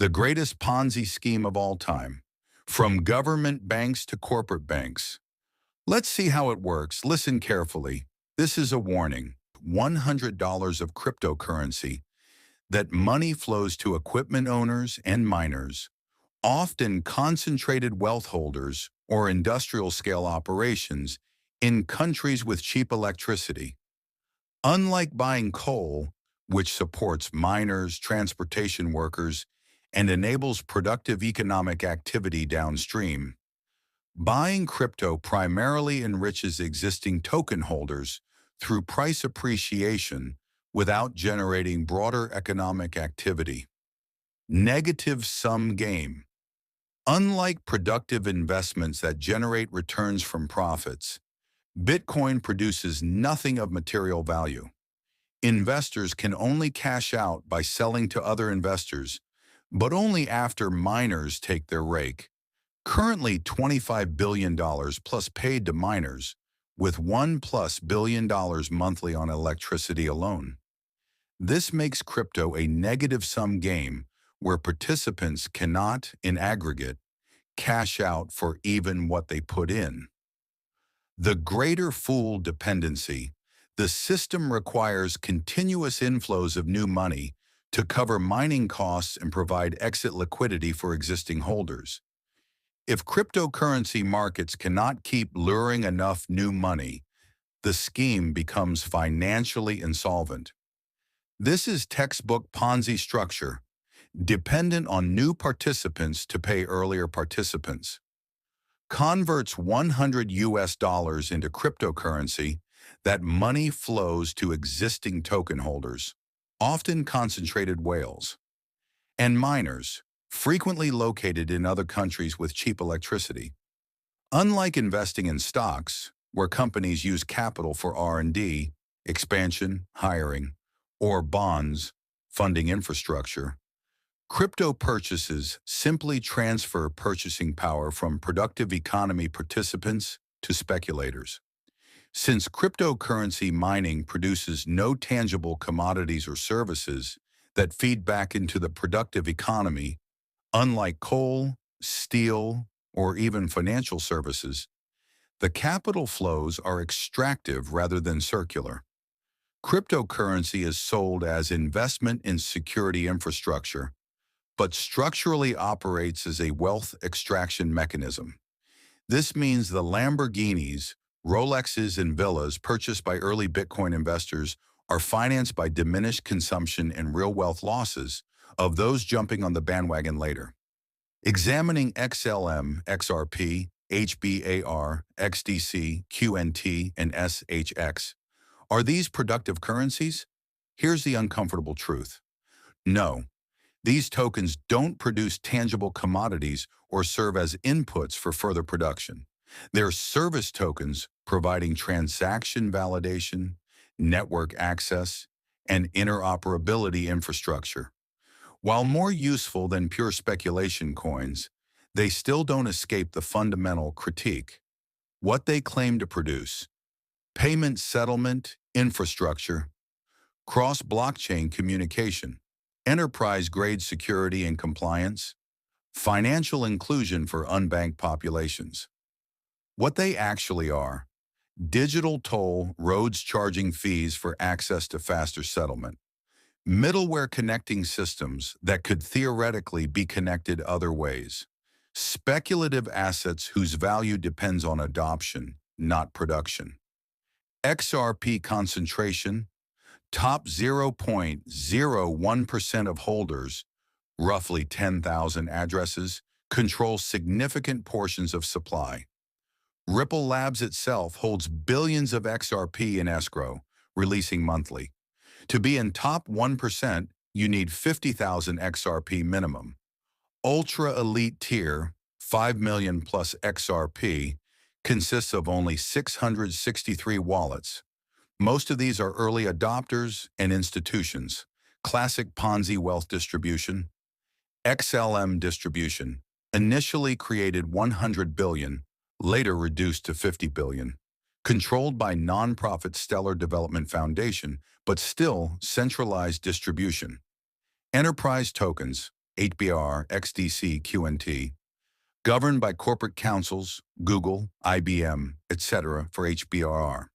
The greatest Ponzi scheme of all time, from government banks to corporate banks. Let's see how it works. Listen carefully. This is a warning. $100 of cryptocurrency, that money flows to equipment owners and miners, often concentrated wealth holders or industrial-scale operations in countries with cheap electricity. Unlike buying coal, which supports miners, transportation workers, and enables productive economic activity downstream, buying crypto primarily enriches existing token holders through price appreciation without generating broader economic activity. Negative sum game. Unlike productive investments that generate returns from profits, Bitcoin produces nothing of material value. Investors can only cash out by selling to other investors, but only after miners take their rake. Currently $25 billion plus paid to miners, with $1+ billion monthly on electricity alone. This makes crypto a negative-sum game where participants cannot, in aggregate, cash out for even what they put in. The greater fool dependency. The system requires continuous inflows of new money to cover mining costs and provide exit liquidity for existing holders. If cryptocurrency markets cannot keep luring enough new money, the scheme becomes financially insolvent. This is textbook Ponzi structure, dependent on new participants to pay earlier participants. Converts $100 into cryptocurrency, that money flows to existing token holders, often concentrated whales, and miners, frequently located in other countries with cheap electricity. Unlike investing in stocks, where companies use capital for R&D, expansion, hiring, or bonds, funding infrastructure, crypto purchases simply transfer purchasing power from productive economy participants to speculators. Since cryptocurrency mining produces no tangible commodities or services that feed back into the productive economy, unlike coal, steel, or even financial services, the capital flows are extractive rather than circular. Cryptocurrency is sold as investment in security infrastructure, but structurally operates as a wealth extraction mechanism. This means the Lamborghinis, Rolexes, and villas purchased by early Bitcoin investors are financed by diminished consumption and real wealth losses of those jumping on the bandwagon later. Examining XLM, XRP, HBAR, XDC, QNT, and SHX. Are these productive currencies? Here's the uncomfortable truth. No. These tokens don't produce tangible commodities or serve as inputs for further production. They're service tokens providing transaction validation, network access, and interoperability infrastructure. While more useful than pure speculation coins, they still don't escape the fundamental critique. What they claim to produce: payment settlement, infrastructure, cross-blockchain communication, enterprise-grade security and compliance, financial inclusion for unbanked populations. What they actually are: digital toll roads charging fees for access to faster settlement, middleware connecting systems that could theoretically be connected other ways, speculative assets whose value depends on adoption, not production. XRP concentration: top 0.01% of holders, roughly 10,000 addresses, control significant portions of supply. Ripple Labs itself holds billions of XRP in escrow, releasing monthly. To be in top 1%, you need 50,000 XRP minimum. Ultra elite tier, 5 million plus XRP, consists of only 663 wallets. Most of these are early adopters and institutions. Classic Ponzi wealth distribution. XLM distribution, initially created 100 billion, later reduced to 50 billion. Controlled by nonprofit Stellar Development Foundation, but still centralized distribution. Enterprise tokens, HBAR, XDC, QNT, governed by corporate councils, Google, IBM, etc. for HBAR.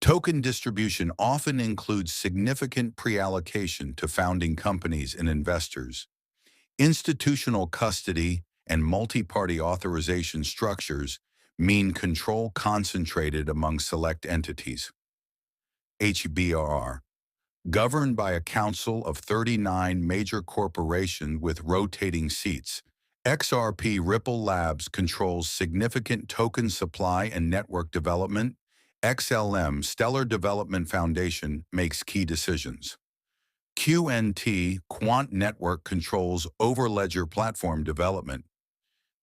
Token distribution often includes significant pre-allocation to founding companies and investors. Institutional custody and multi-party authorization structures mean control concentrated among select entities. HBAR, governed by a council of 39 major corporations with rotating seats. XRP Ripple Labs controls significant token supply and network development. XLM Stellar Development Foundation makes key decisions. QNT Quant Network controls Overledger platform development.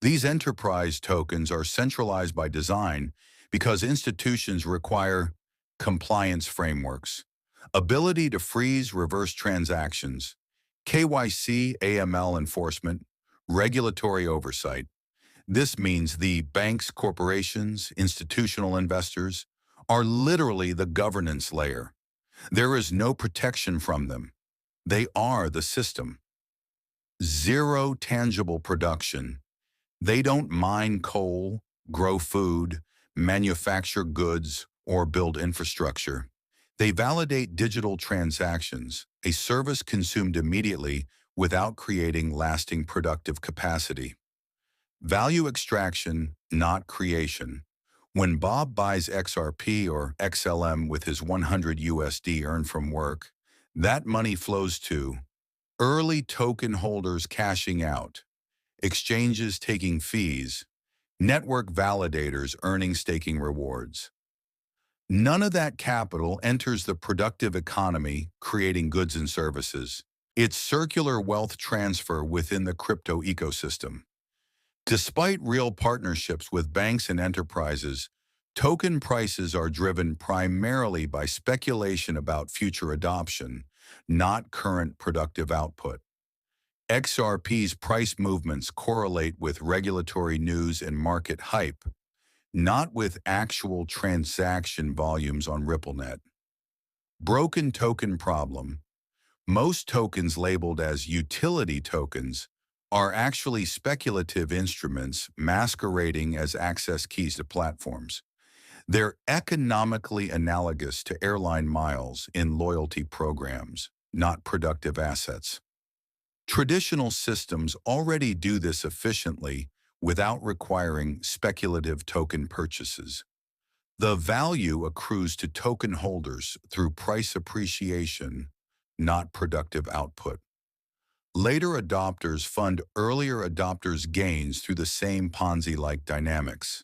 These enterprise tokens are centralized by design because institutions require compliance frameworks, ability to freeze reverse transactions, KYC, AML enforcement, regulatory oversight. This means the banks, corporations, institutional investors are literally the governance layer. There is no protection from them. They are the system. Zero tangible production. They don't mine coal, grow food, manufacture goods, or build infrastructure. They validate digital transactions, a service consumed immediately without creating lasting productive capacity. Value extraction, not creation. When Bob buys XRP or XLM with his 100 USD earned from work, that money flows to early token holders cashing out, exchanges taking fees, network validators earning staking rewards. None of that capital enters the productive economy, creating goods and services. It's circular wealth transfer within the crypto ecosystem. Despite real partnerships with banks and enterprises, token prices are driven primarily by speculation about future adoption, not current productive output. XRP's price movements correlate with regulatory news and market hype, not with actual transaction volumes on RippleNet. Broken token problem. Most tokens labeled as utility tokens are actually speculative instruments masquerading as access keys to platforms. They're economically analogous to airline miles in loyalty programs, not productive assets. Traditional systems already do this efficiently without requiring speculative token purchases. The value accrues to token holders through price appreciation, not productive output. Later adopters fund earlier adopters' gains through the same Ponzi-like dynamics.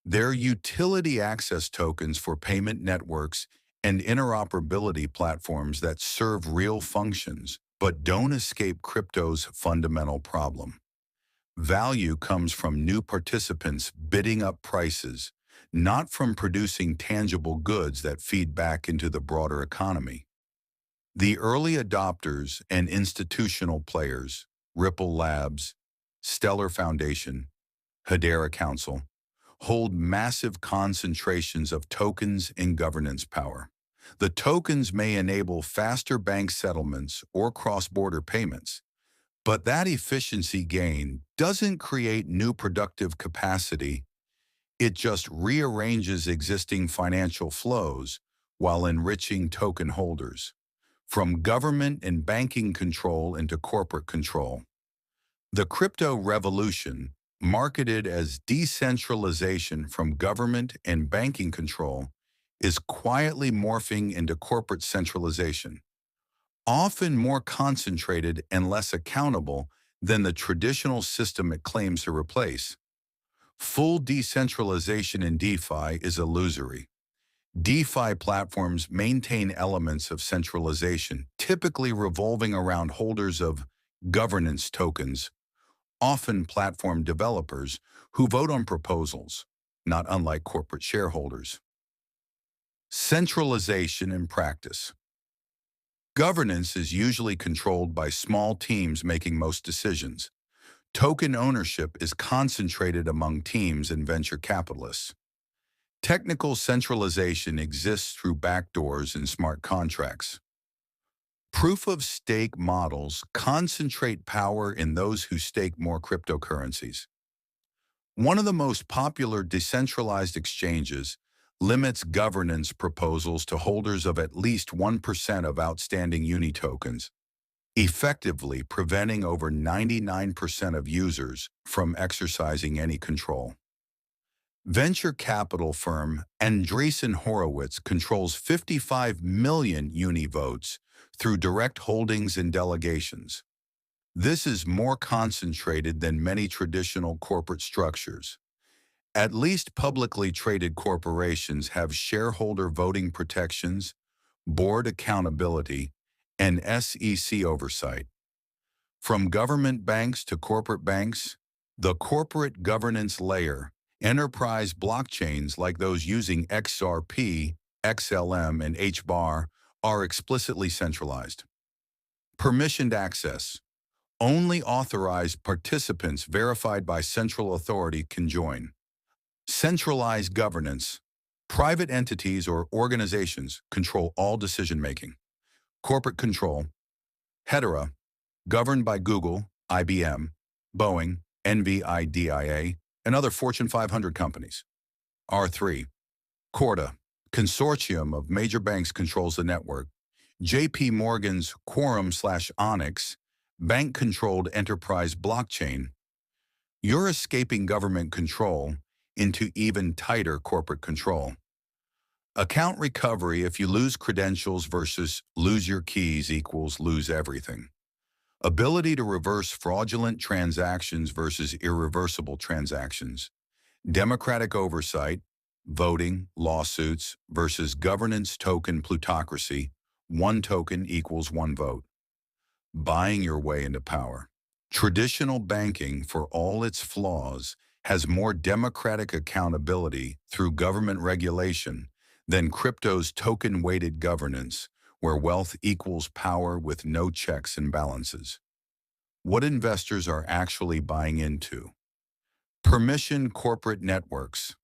They're utility access tokens for payment networks and interoperability platforms that serve real functions, but don't escape crypto's fundamental problem. Value comes from new participants bidding up prices, not from producing tangible goods that feed back into the broader economy. The early adopters and institutional players, Ripple Labs, Stellar Foundation, Hedera Council, hold massive concentrations of tokens and governance power. The tokens may enable faster bank settlements or cross-border payments, but that efficiency gain doesn't create new productive capacity. It just rearranges existing financial flows while enriching token holders. From government and banking control into corporate control. The crypto revolution, marketed as decentralization from government and banking control, is quietly morphing into corporate centralization, often more concentrated and less accountable than the traditional system it claims to replace. Full decentralization in DeFi is illusory. DeFi platforms maintain elements of centralization, typically revolving around holders of governance tokens, often platform developers who vote on proposals, not unlike corporate shareholders. Centralization in practice. Governance is usually controlled by small teams making most decisions. Token ownership is concentrated among teams and venture capitalists. Technical centralization exists through backdoors and smart contracts. Proof-of-stake models concentrate power in those who stake more cryptocurrencies. One of the most popular decentralized exchanges limits governance proposals to holders of at least 1% of outstanding uni tokens, effectively preventing over 99% of users from exercising any control. Venture capital firm Andreessen Horowitz controls 55 million uni votes through direct holdings and delegations. This is more concentrated than many traditional corporate structures. At least publicly traded corporations have shareholder voting protections, board accountability, and SEC oversight. From government banks to corporate banks, the corporate governance layer, enterprise blockchains like those using XRP, XLM, and HBAR are explicitly centralized. Permissioned access. Only authorized participants verified by central authority can join. Centralized governance. Private entities or organizations control all decision-making. Corporate control. Hetera, governed by Google, IBM, Boeing, NVIDIA, and other Fortune 500 companies. R3. Corda, consortium of major banks controls the network. JP Morgan's Quorum/Onyx, bank-controlled enterprise blockchain. You're escaping government control into even tighter corporate control. Account recovery if you lose credentials versus lose your keys equals lose everything. Ability to reverse fraudulent transactions versus irreversible transactions. Democratic oversight, voting, lawsuits versus governance token plutocracy, one token equals one vote. Buying your way into power. Traditional banking, for all its flaws, has more democratic accountability through government regulation than crypto's token-weighted governance, where wealth equals power with no checks and balances. What investors are actually buying into. Permission corporate networks.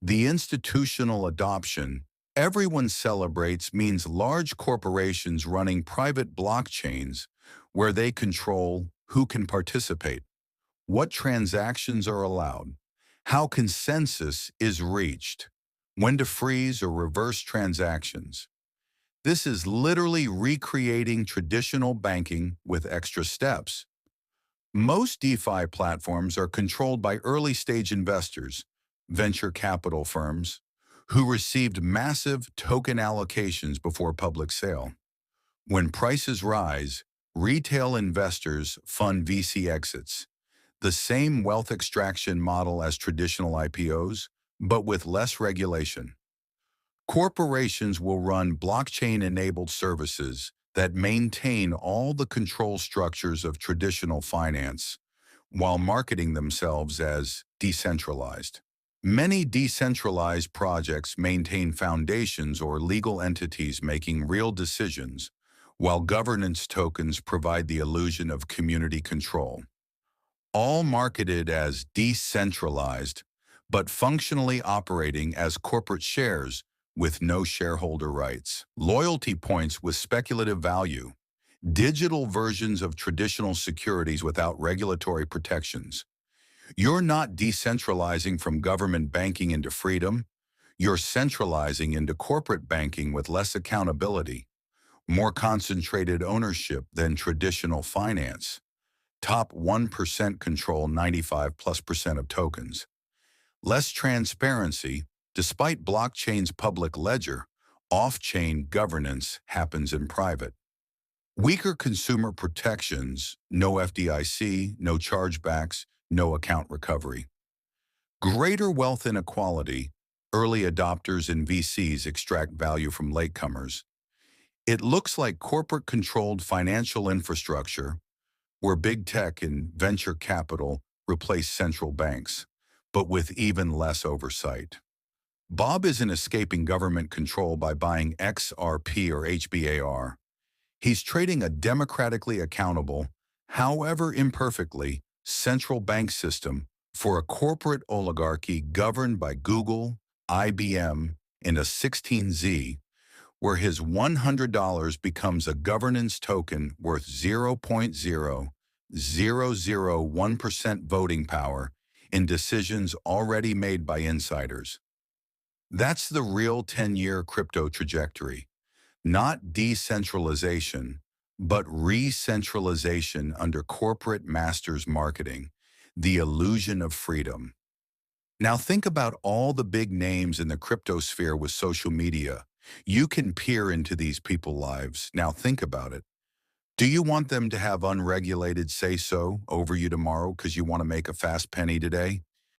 The institutional adoption everyone celebrates means large corporations running private blockchains where they control who can participate, what transactions are allowed, how consensus is reached, when to freeze or reverse transactions. This is literally recreating traditional banking with extra steps. Most DeFi platforms are controlled by early-stage investors, venture capital firms, who received massive token allocations before public sale. When prices rise, retail investors fund VC exits, the same wealth extraction model as traditional IPOs, but with less regulation. Corporations will run blockchain-enabled services that maintain all the control structures of traditional finance, while marketing themselves as decentralized. Many decentralized projects maintain foundations or legal entities making real decisions, while governance tokens provide the illusion of community control. All marketed as decentralized, but functionally operating as corporate shares with no shareholder rights. Loyalty points with speculative value. Digital versions of traditional securities without regulatory protections. You're not decentralizing from government banking into freedom. You're centralizing into corporate banking with less accountability, more concentrated ownership than traditional finance. Top 1% control 95+% of tokens. Less transparency, despite blockchain's public ledger, off-chain governance happens in private. Weaker consumer protections, no FDIC, no chargebacks, no account recovery. Greater wealth inequality, early adopters and VCs extract value from latecomers. It looks like corporate-controlled financial infrastructure, where big tech and venture capital replace central banks, but with even less oversight. Bob isn't escaping government control by buying XRP or HBAR. He's trading a democratically accountable, however imperfectly, central bank system for a corporate oligarchy governed by Google, IBM, and a 16Z, where his $100 becomes a governance token worth 0.0001% voting power in decisions already made by insiders. That's the real 10-year crypto trajectory. Not decentralization, but re-centralization under corporate masters marketing, the illusion of freedom. Now think about all the big names in the crypto sphere with social media. You can peer into these people's lives. Now think about it. Do you want them to have unregulated say-so over you tomorrow because you want to make a fast penny today?